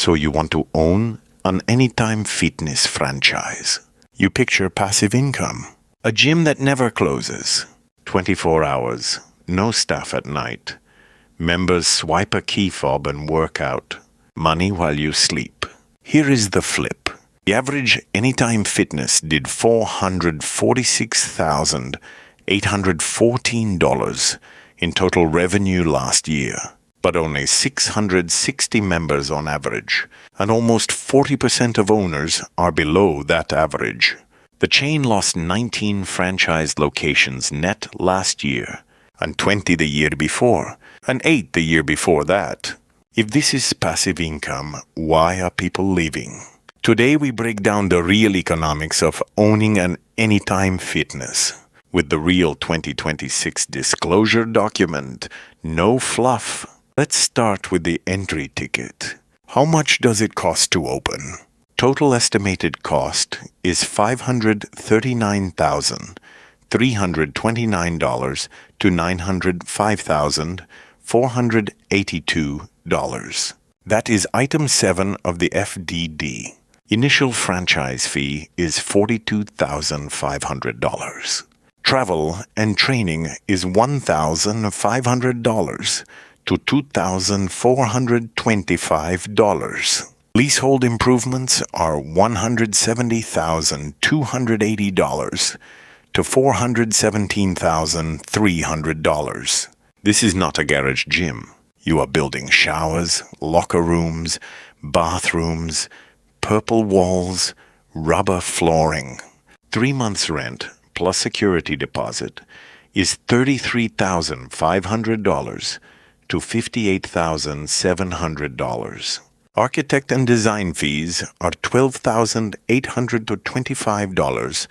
So you want to own an Anytime Fitness franchise. You picture passive income. A gym that never closes. 24 hours. No staff at night. Members swipe a key fob and work out. Money while you sleep. Here is the flip. The average Anytime Fitness did $446,814 in total revenue last year, but only 660 members on average, and almost 40% of owners are below that average. The chain lost 19 franchise locations net last year, and 20 the year before, and 8 the year before that. If this is passive income, why are people leaving? Today we break down the real economics of owning an Anytime Fitness with the real 2026 disclosure document. No fluff. Let's start with the entry ticket. How much does it cost to open? Total estimated cost is $539,329 to $905,482. That is item 7 of the FDD. Initial franchise fee is $42,500. Travel and training is $1,500 to $2,425. Leasehold improvements are $170,280 to $417,300. This is not a garage gym. You are building showers, locker rooms, bathrooms, purple walls, rubber flooring. 3 months rent plus security deposit is $33,500 to $58,700. Architect and design fees are $12,800 to $25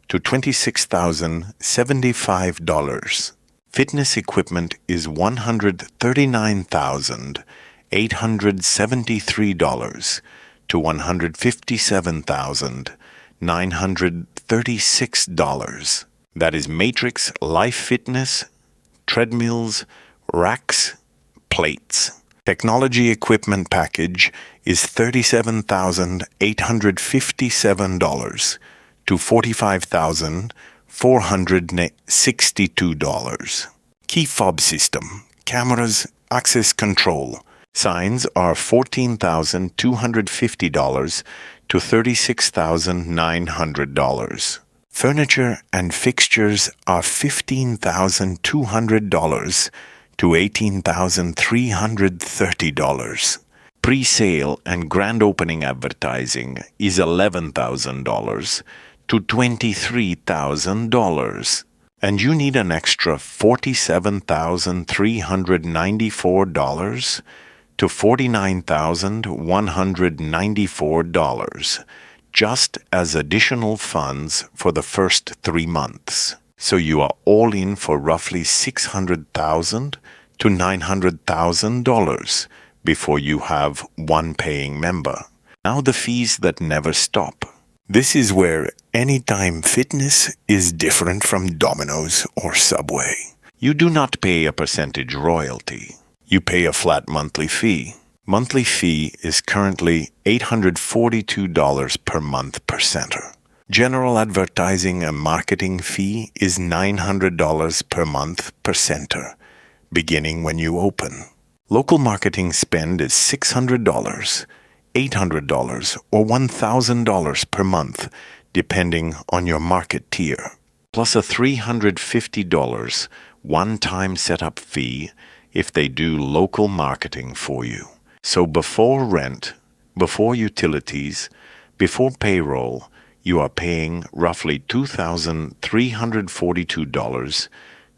to $26,075. Fitness equipment is $139,873 to $157,936. That is Matrix, Life Fitness, treadmills, racks, plates. Technology equipment package is $37,857 to $45,462. Key fob system, cameras, access control. Signs are $14,250 to $36,900. Furniture and fixtures are $15,200 to $18,330. Pre-sale and grand opening advertising is $11,000 to $23,000. And you need an extra $47,394 to $49,194 just as additional funds for the first 3 months. So you are all in for roughly $600,000 to $900,000 before you have one paying member. Now the fees that never stop. This is where Anytime Fitness is different from Domino's or Subway. You do not pay a percentage royalty. You pay a flat monthly fee. Monthly fee is currently $842 per month per center. General advertising and marketing fee is $900 per month per center, beginning when you open. Local marketing spend is $600, $800, or $1,000 per month, depending on your market tier, plus a $350 one-time setup fee if they do local marketing for you. So before rent, before utilities, before payroll, you are paying roughly $2,342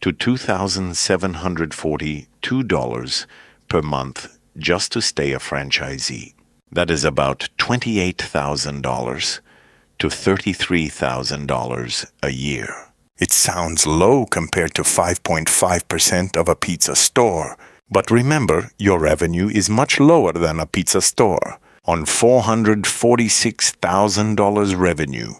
to $2,742 per month just to stay a franchisee. That is about $28,000 to $33,000 a year. It sounds low compared to 5.5% of a pizza store. But remember, your revenue is much lower than a pizza store. On $446,000 revenue,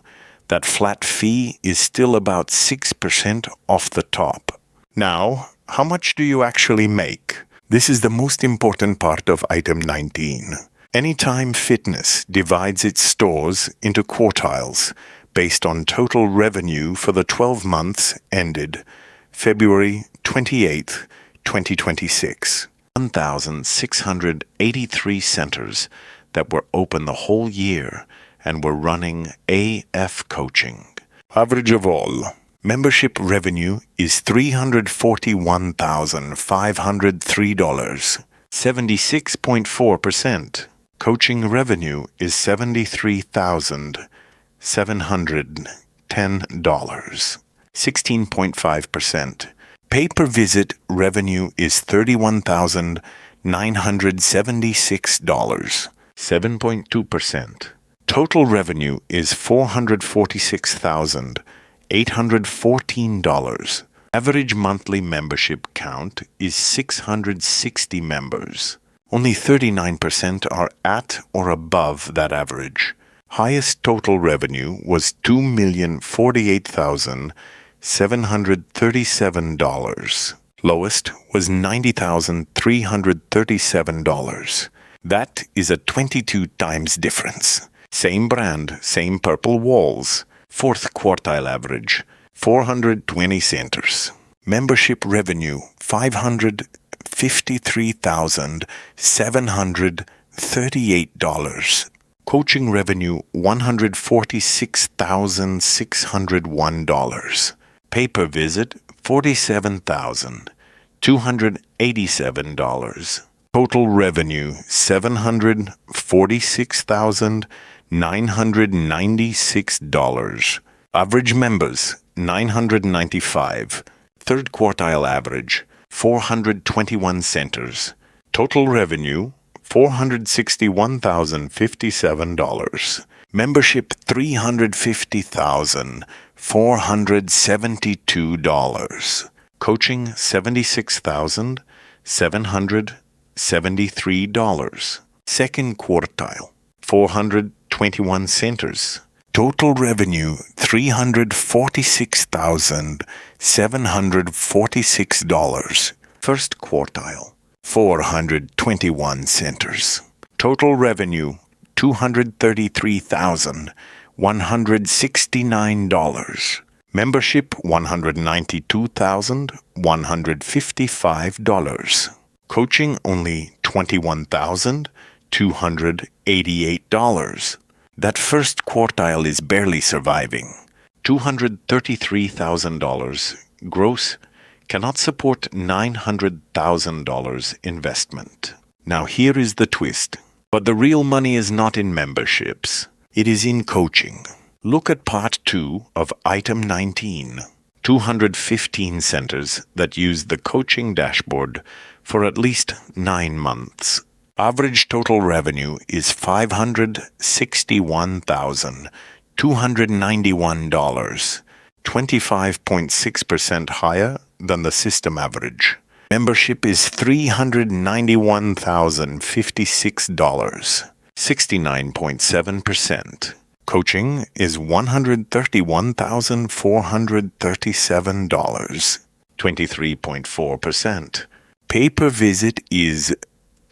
that flat fee is still about 6% off the top. Now, how much do you actually make? This is the most important part of item 19. Anytime Fitness divides its stores into quartiles based on total revenue for the 12 months ended February 28th, 2026. 1,683 centers that were open the whole year and were running AF coaching. Average of all. Membership revenue is $341,503, 76.4%. Coaching revenue is $73,710, 16.5%. Pay-per-visit revenue is $31,976, 7.2%. Total revenue is $446,814. Average monthly membership count is 660 members. Only 39% are at or above that average. Highest total revenue was $2,048,737. Lowest was $90,337. That is a 22 times difference. Same brand, same purple walls. Fourth quartile average, 420 centers. Membership revenue, $553,738. Coaching revenue, $146,601. Pay-per-visit, $47,287. Total revenue, $746,996. Average members, 995. Third quartile average, 421 centers. Total revenue, $461,057. Membership, $350,472. Coaching, $76,773. Second quartile, 421 centers. Total revenue, $346,746. First quartile, 421 centers. Total revenue, $233,169. Membership, $192,155. Coaching, only $21,288. That first quartile is barely surviving. $233,000 gross cannot support $900,000 investment. Now here is the twist. But the real money is not in memberships. It is in coaching. Look at part 2 of item 19. 215 centers that use the coaching dashboard for at least 9 months. Average total revenue is $561,291, 25.6% higher than the system average. Membership is $391,056, 69.7%. Coaching is $131,437, 23.4%. Pay-per-visit is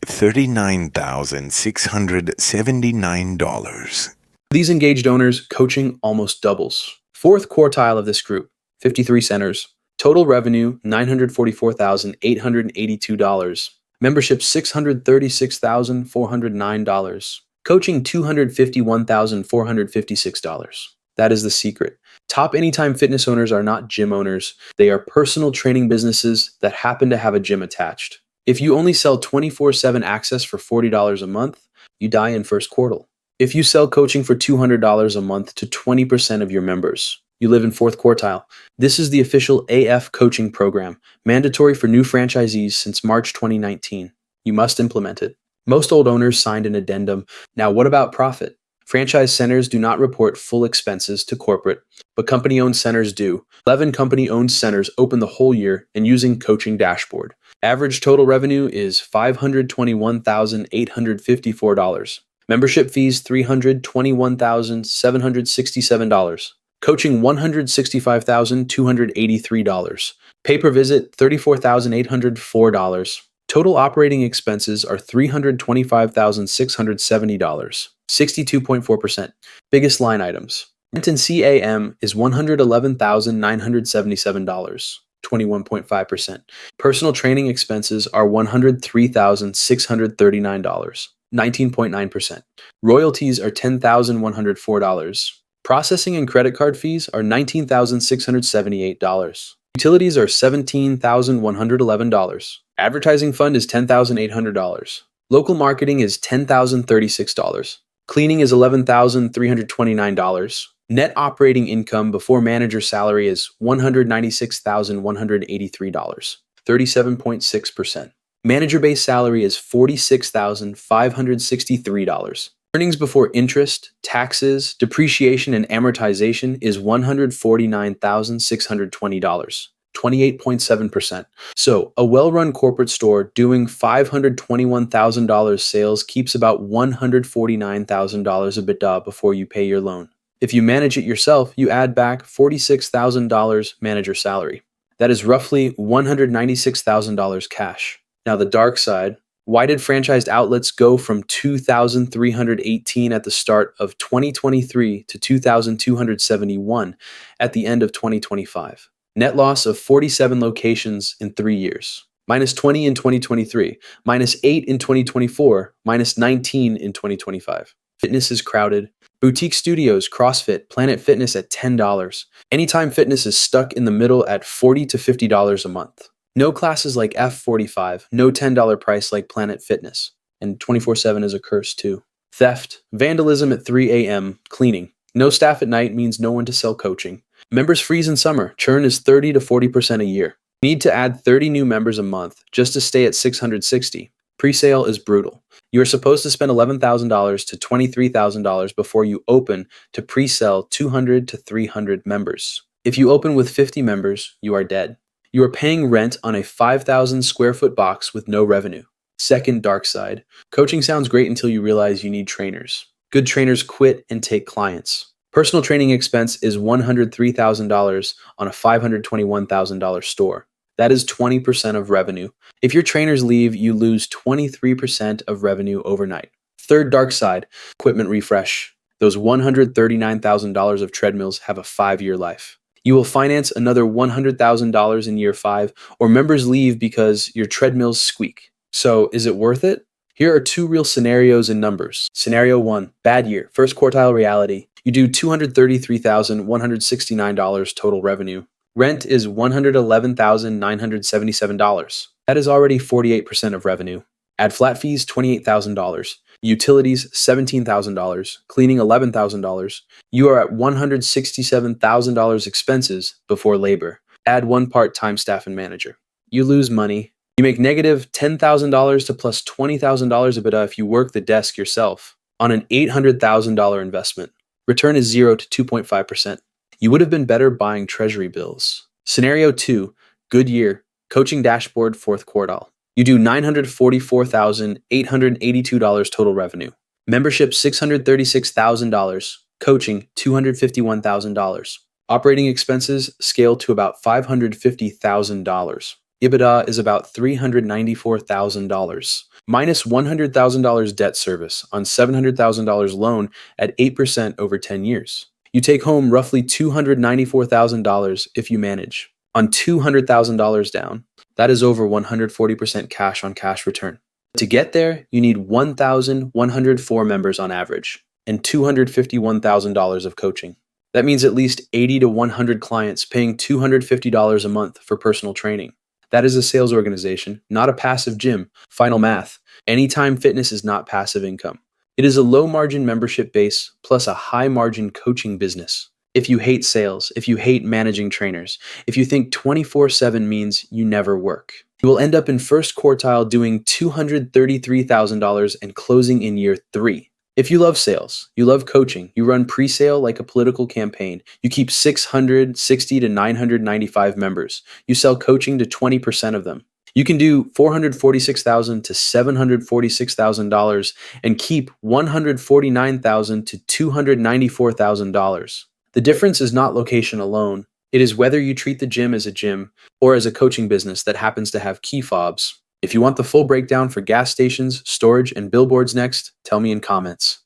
$39,679. These engaged owners, coaching almost doubles. Fourth quartile of this group, 53 centers. Total revenue, $944,882. Membership, $636,409. Coaching, $251,456. That is the secret. Top Anytime Fitness owners are not gym owners. They are personal training businesses that happen to have a gym attached. If you only sell 24/7 access for $40 a month, you die in first quartile. If you sell coaching for $200 a month to 20% of your members, you live in fourth quartile. This is the official AF coaching program, mandatory for new franchisees since March 2019. You must implement it. Most old owners signed an addendum. Now, what about profit? Franchise centers do not report full expenses to corporate, but company-owned centers do. 11 company-owned centers open the whole year and using coaching dashboard. Average total revenue is $521,854. Membership fees $321,767. Coaching $165,283. Pay-per-visit $34,804. Total operating expenses are $325,670, 62.4%. Biggest line items. Rent and CAM is $111,977, 21.5%. Personal training expenses are $103,639, 19.9%. Royalties are $10,104. Processing and credit card fees are $19,678. Utilities are $17,111. Advertising fund is $10,800. Local marketing is $10,036. Cleaning is $11,329. Net operating income before manager salary is $196,183, 37.6%. Manager base salary is $46,563. Earnings before interest, taxes, depreciation, and amortization is $149,620, 28.7%. So, a well-run corporate store doing $521,000 sales keeps about $149,000 of EBITDA before you pay your loan. If you manage it yourself, you add back $46,000 manager salary. That is roughly $196,000 cash. Now, the dark side. Why did franchised outlets go from 2,318 at the start of 2023 to 2,271 at the end of 2025? Net loss of 47 locations in 3 years. Minus 20 in 2023, minus 8 in 2024, minus 19 in 2025. Fitness is crowded. Boutique studios, CrossFit, Planet Fitness at $10. Anytime Fitness is stuck in the middle at $40 to $50 a month. No classes like F45, no $10 price like Planet Fitness. And 24/7 is a curse too. Theft, vandalism at 3 a.m., cleaning. No staff at night means no one to sell coaching. Members freeze in summer, churn is 30 to 40% a year. Need to add 30 new members a month just to stay at 660. Presale is brutal. You are supposed to spend $11,000 to $23,000 before you open to pre-sell 200 to 300 members. If you open with 50 members, you are dead. You are paying rent on a 5,000 square foot box with no revenue. Second dark side. Coaching sounds great until you realize you need trainers. Good trainers quit and take clients. Personal training expense is $103,000 on a $521,000 store. That is 20% of revenue. If your trainers leave, you lose 23% of revenue overnight. Third dark side. Equipment refresh. Those $139,000 of treadmills have a 5-year life. You will finance another $100,000 in year 5, or members leave because your treadmills squeak. So, is it worth it? Here are 2 real scenarios and numbers. Scenario 1, bad year, first quartile reality. You do $233,169 total revenue. Rent is $111,977. That is already 48% of revenue. Add flat fees, $28,000. Utilities, $17,000. Cleaning, $11,000. You are at $167,000 expenses before labor. Add 1 part-time staff and manager. You lose money. You make negative $10,000 to plus $20,000 EBITDA if you work the desk yourself on an $800,000 investment. Return is 0 to 2.5%. You would have been better buying treasury bills. Scenario 2, good year, coaching dashboard, fourth quartile. You do $944,882 total revenue. Membership $636,000. Coaching $251,000. Operating expenses scale to about $550,000. EBITDA is about $394,000. Minus $100,000 debt service on $700,000 loan at 8% over 10 years. You take home roughly $294,000 if you manage. On $200,000 down, that is over 140% cash on cash return. To get there, you need 1,104 members on average and $251,000 of coaching. That means at least 80 to 100 clients paying $250 a month for personal training. That is a sales organization, not a passive gym. Final math. Anytime Fitness is not passive income. It is a low margin membership base plus a high margin coaching business. If you hate sales, if you hate managing trainers, if you think 24/7 means you never work, you will end up in first quartile doing $233,000 and closing in year 3. If you love sales, you love coaching, you run pre-sale like a political campaign, you keep 660 to 995 members, you sell coaching to 20% of them. You can do $446,000 to $746,000 and keep $149,000 to $294,000. The difference is not location alone. It is whether you treat the gym as a gym or as a coaching business that happens to have key fobs. If you want the full breakdown for gas stations, storage, and billboards next, tell me in comments.